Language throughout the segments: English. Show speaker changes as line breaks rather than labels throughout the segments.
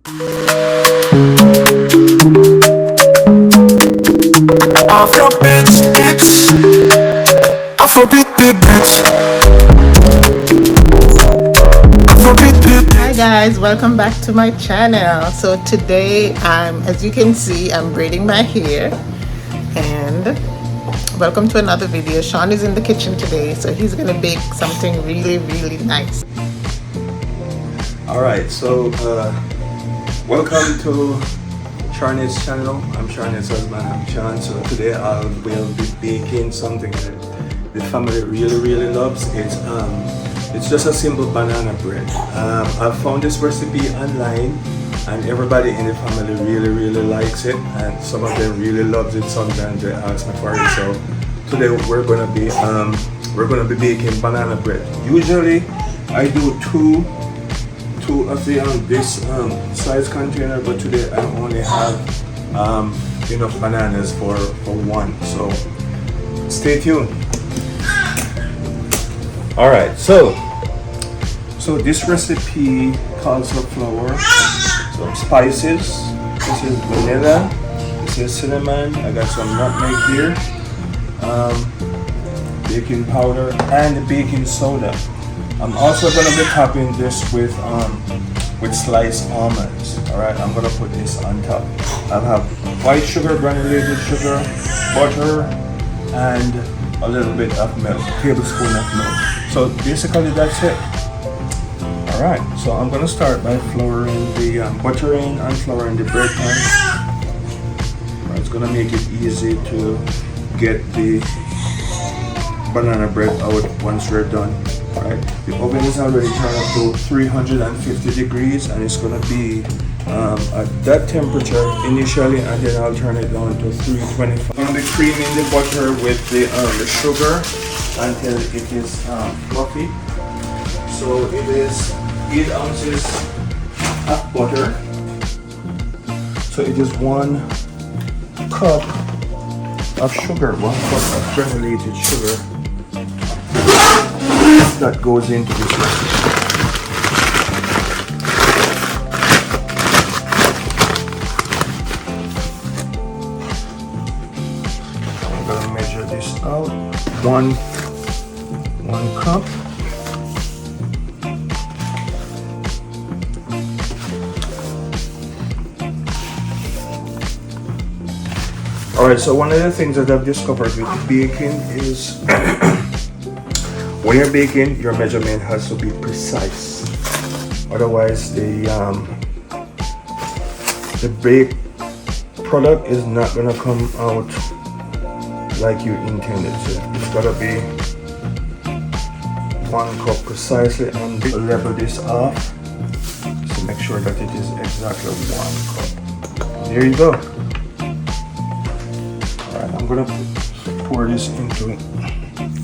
Off your bitch, bitch. Afrobeat, big bitch. Afrobeat, big bitch.
Hi guys, welcome back to my channel. So today as you can see, I'm braiding my hair, and welcome to another video. Shawn is in the kitchen today, so he's gonna bake something really nice.
Alright, so welcome to Shawn's channel. I'm Shawn's husband, I'm Shawn. So today I will be baking something that the family really loves. It's just a simple banana bread. I found this recipe online and everybody in the family really likes it, and some of them really loves it. Sometimes they ask me for it. So today we're gonna be baking banana bread. Usually I do two of the this size container, but today I only have enough bananas for one. So stay tuned. All right, so this recipe calls for flour, some spices. This is vanilla, this is cinnamon, I got some nutmeg here, baking powder and baking soda. I'm also going to be topping this with sliced almonds. All right, I'm going to put this on top. I'll have white sugar, granulated sugar, butter, and a little bit of milk, tablespoon of milk. So basically that's it. All right, so I'm going to start by flouring the buttering and flouring the bread pan. It's going to make it easy to get the banana bread out once we're done. Right. The oven is already turned up to 350 degrees, and it's going to be at that temperature initially, and then I'll turn it down to 325. I'm going to be creaming the butter with the sugar until it is fluffy. So it is 8 ounces of butter. So it is 1 cup of sugar, 1 cup of granulated sugar that goes into this recipe. I'm gonna measure this out. One cup. Alright, so one of the things that I've discovered with baking is when you're baking, your measurement has to be precise. Otherwise, the baked product is not gonna come out like you intended. So it's gotta be 1 cup precisely, and level this off. So make sure that it is exactly 1 cup. There you go. All right, I'm gonna pour this into a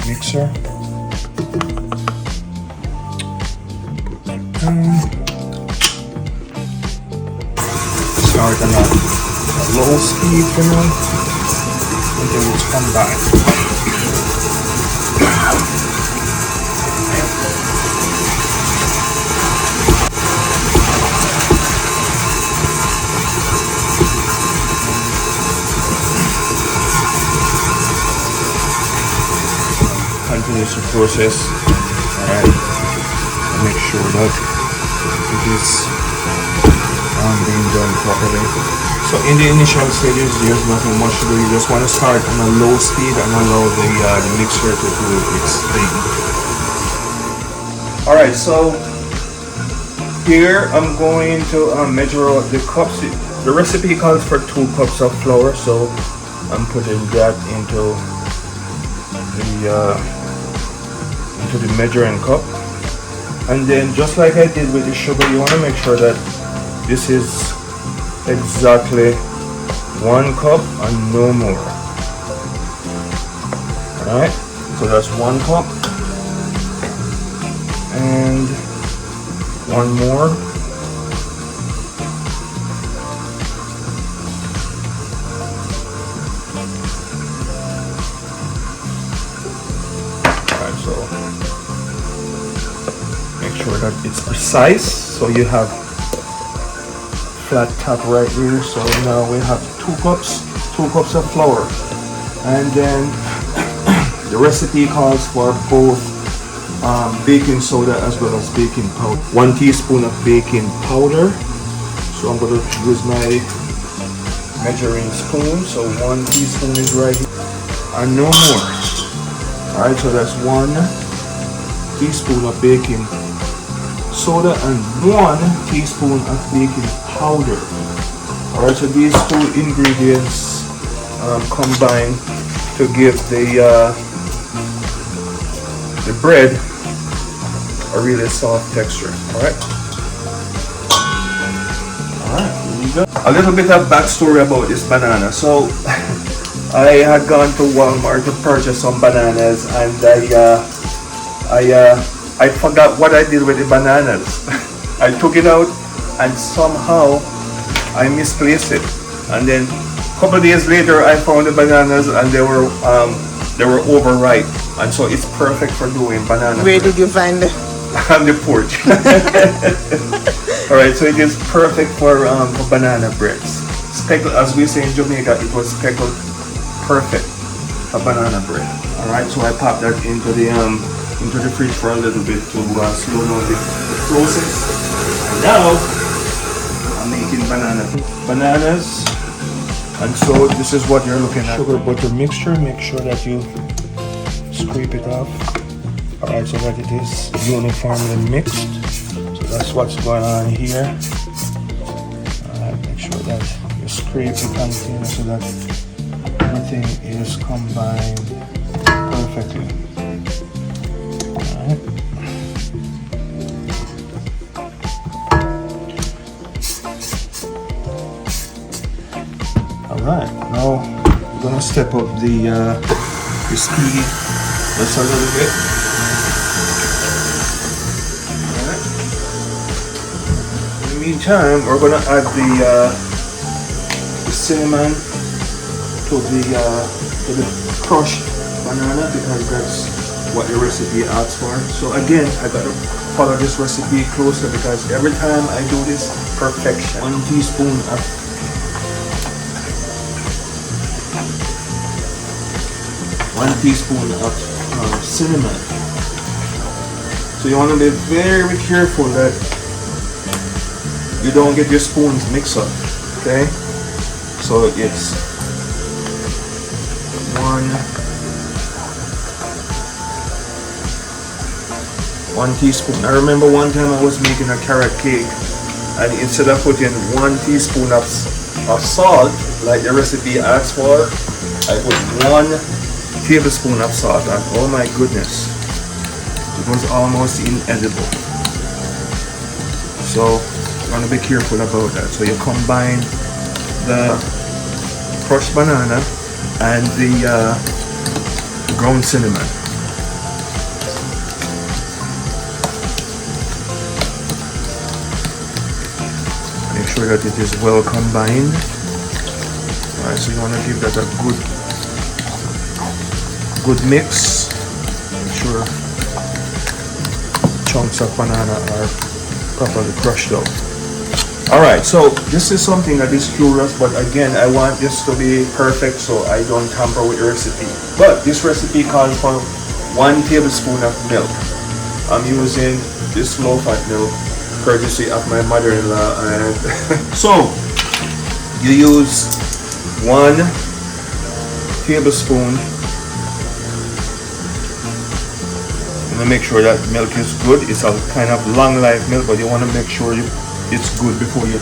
mixer. Start on a low speed for now until it's combined. Continue the process. Alright, make sure that it is being done properly. So in the initial stages, there's nothing much to do. You just want to start on a low speed and allow the mixture to do its thing. Alright, so here I'm going to measure out the cups. The recipe calls for 2 cups of flour, so I'm putting that into the measuring cup. And then just like I did with the sugar, you want to make sure that this is exactly 1 cup and no more. Alright, so that's 1 cup and 1 more. Alright, so make sure that it's precise, so you have flat top right here. So now we have 2 cups of flour, and then the recipe calls for both baking soda as well as baking powder. 1 teaspoon of baking powder. So I'm going to use my measuring spoon. So 1 teaspoon is right here, and no more. All right, so that's 1 teaspoon of baking soda and 1 teaspoon of baking powder. All right, so these 2 ingredients combine to give the bread a really soft texture. All right. Here we go. A little bit of backstory about this banana. So I had gone to Walmart to purchase some bananas, and I forgot what I did with the bananas. I took it out and somehow I misplaced it. And then a couple of days later I found the bananas and they were overripe. And so it's perfect for doing banana
Where
bread.
did you find them?
On the porch. Alright, so it is perfect for banana breads. Speckled, as we say in Jamaica, it was speckled perfect for banana bread. Alright, so I popped that into the fridge for a little bit to slow down the process. And now I'm making bananas. And so this is what you're looking at. Sugar butter mixture. Make sure that you scrape it off. Alright, so that it is uniformly mixed. So that's what's going on here. Alright, make sure that you scrape the container so that everything is combined perfectly. Alright. Alright, now we're gonna step up the speed just a little bit. Meantime, we're gonna add the cinnamon to the crushed banana because that's what the recipe asks for. So again, I gotta follow this recipe closely because every time I do this, perfection. 1 teaspoon of cinnamon. So you want to be very careful that you don't get your spoons mixed up, okay? So it's 1 teaspoon. I remember one time I was making a carrot cake, and instead of putting 1 teaspoon of salt, like the recipe asks for, I put 1 tablespoon of salt, and oh my goodness, it was almost inedible. So you want to be careful about that. So you combine the crushed banana and the ground cinnamon. Make sure that it is well combined. Alright, so you want to give that a good mix. Make sure chunks of banana are properly crushed out. Alright, so this is something that is curious, but again, I want this to be perfect so I don't tamper with the recipe. But this recipe calls for 1 tablespoon of milk. I'm using this low-fat milk, courtesy of my mother-in-law. And so, you use 1 tablespoon. Make sure that milk is good. It's a kind of long life milk, but you want to make sure it's good before you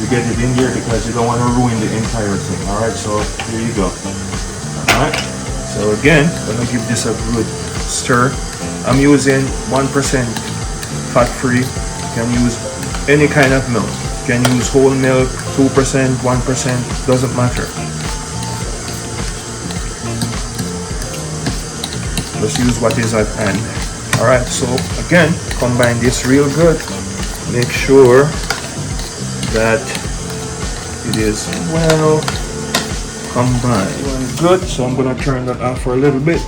get it in here because you don't want to ruin the entire thing. Alright, so here you go. Alright, so again, I'm going to give this a good stir. I'm using 1% fat free. You can use any kind of milk. You can use whole milk, 2%, 1%, doesn't matter. Just use what is at hand. Alright, so again, combine this real good. Make sure that it is well combined. Good, so I'm going to turn that off for a little bit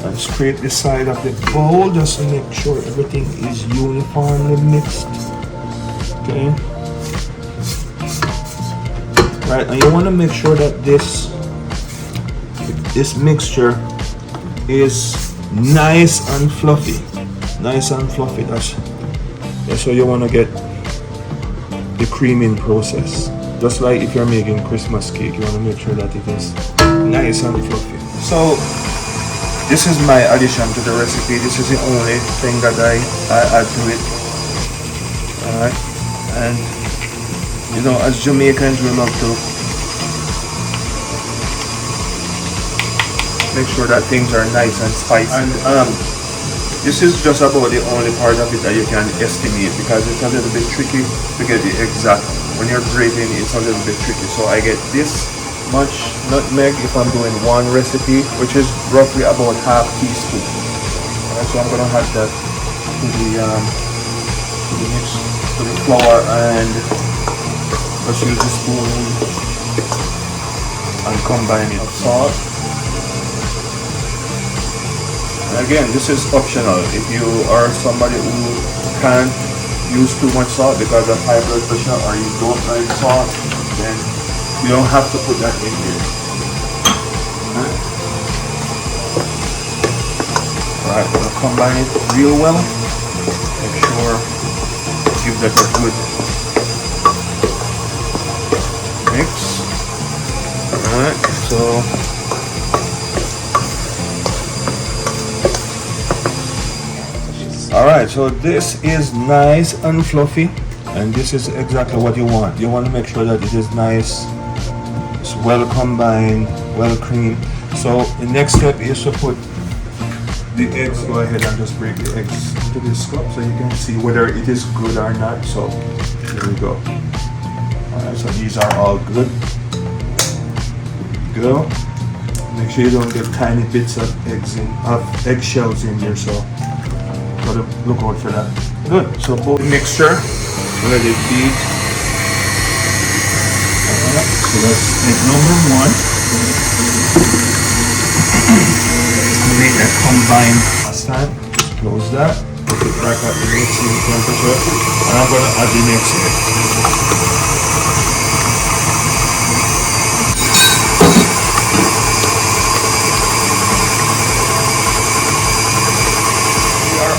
and scrape the side of the bowl just to make sure everything is uniformly mixed. Okay. right? And you want to make sure that this mixture is nice and fluffy. That's what you want to get the creaming process. Just like if you're making Christmas cake, you want to make sure that it is nice and fluffy. So this is my addition to the recipe. This is the only thing that I add to it. Alright, and you know, as Jamaicans, we love to make sure that things are nice and spicy. And this is just about the only part of it that you can estimate, because it's a little bit tricky to get the exact. When you're grating, it's a little bit tricky. So I get this much nutmeg if I'm doing one recipe, which is roughly about half teaspoon. Alright, so I'm gonna add that to the flour, and just use the spoon and combine it. Salt. And again, this is optional. If you are somebody who can't use too much salt because of high blood pressure, or you don't like salt, then you don't have to put that in here. Alright, we'll combine it real well. Make sure give that a good mix. Alright, so alright, so this is nice and fluffy, and this is exactly what you want. You want to make sure that it is nice, it's well combined, well creamed. So the next step is to put the eggs. Go ahead and just break the eggs into this cup so you can see whether it is good or not. So here we go. Alright, so these are all good. Go. Make sure you don't get tiny bits of eggshells in here, so gotta look out for that. Good. So both mixture, let it beat. Alright, so that's egg number one. Make that combined last time. Just close that. Put it back at the mixing temperature, and I'm gonna add the next egg.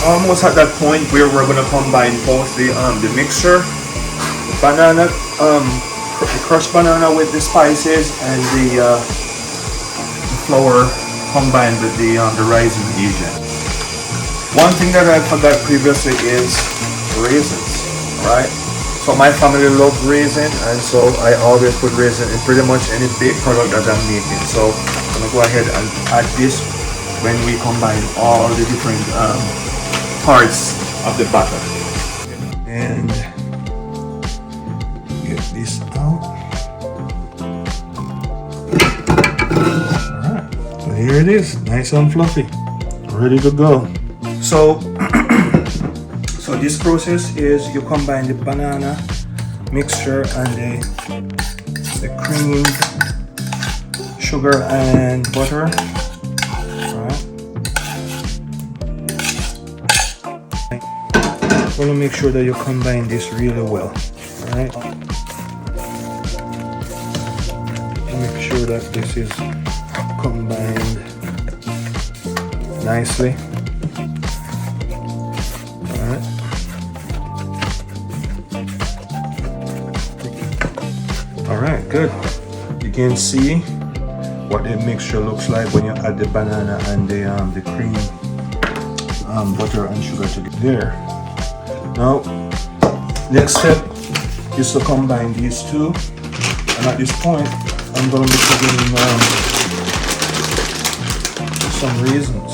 Almost at that point where we're gonna combine both the mixture, the banana, the crushed banana with the spices, and the flour combined with the rising agent. One thing that I forgot previously is raisins, right? So my family loves raisin, and so I always put raisin in pretty much any baked product that I'm making. So I'm gonna go ahead and add this when we combine all the different parts of the batter. And get this out. Alright, so here it is, nice and fluffy, ready to go. So so this process is you combine the banana mixture and the cream, sugar and butter. Want to make sure that you combine this really well. Alright, make sure that this is combined nicely. Alright, alright, good. You can see what the mixture looks like when you add the banana and the cream, butter and sugar together. Now, next step is to combine these two, and at this point, I'm going to be putting some raisins.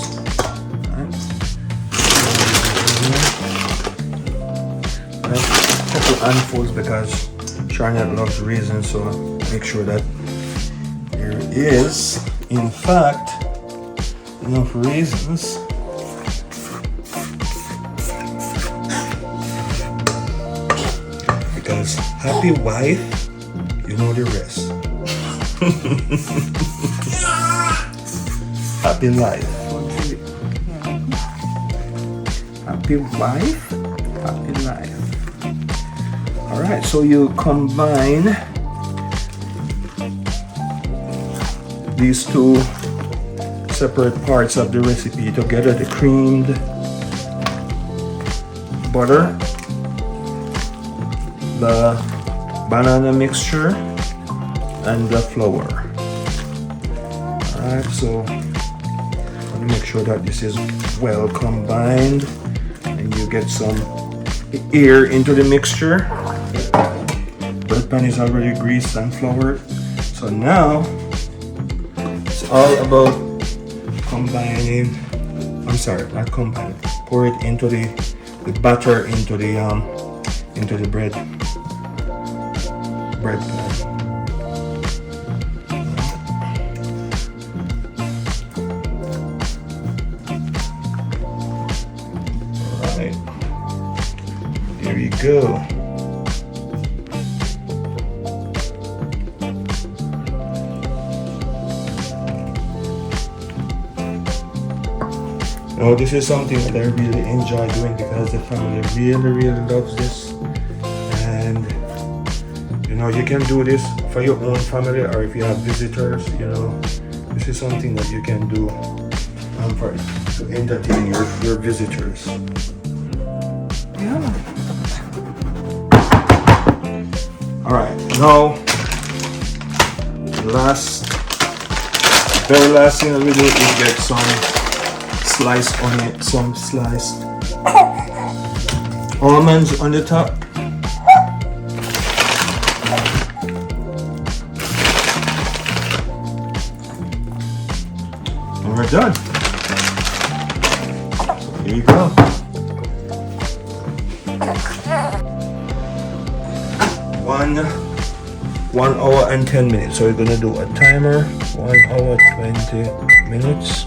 Right. A couple handfuls because Shawn loves raisins, so make sure that there is, in fact, enough raisins. Because happy wife, you know the rest. Happy life. Happy wife, happy life. Alright, so you combine these two separate parts of the recipe together, the creamed butter, the banana mixture, and the flour. Alright, so let me make sure that this is well combined and you get some air into the mixture. Bread pan is already greased and floured. So now it's all about combining. I'm sorry, not combining. Pour it into the batter into the bread pan. Alright. There you go. Now this is something that I really enjoy doing because the family really loves this, and you know, you can do this for your own family, or if you have visitors, you know, this is something that you can do to entertain your visitors.
Yeah.
Alright, now very last thing that we do is get some sliced onion, some sliced almonds on the top. And we're done. So here you go. One hour and 10 minutes. So we're gonna do a timer, 1 hour 20 minutes.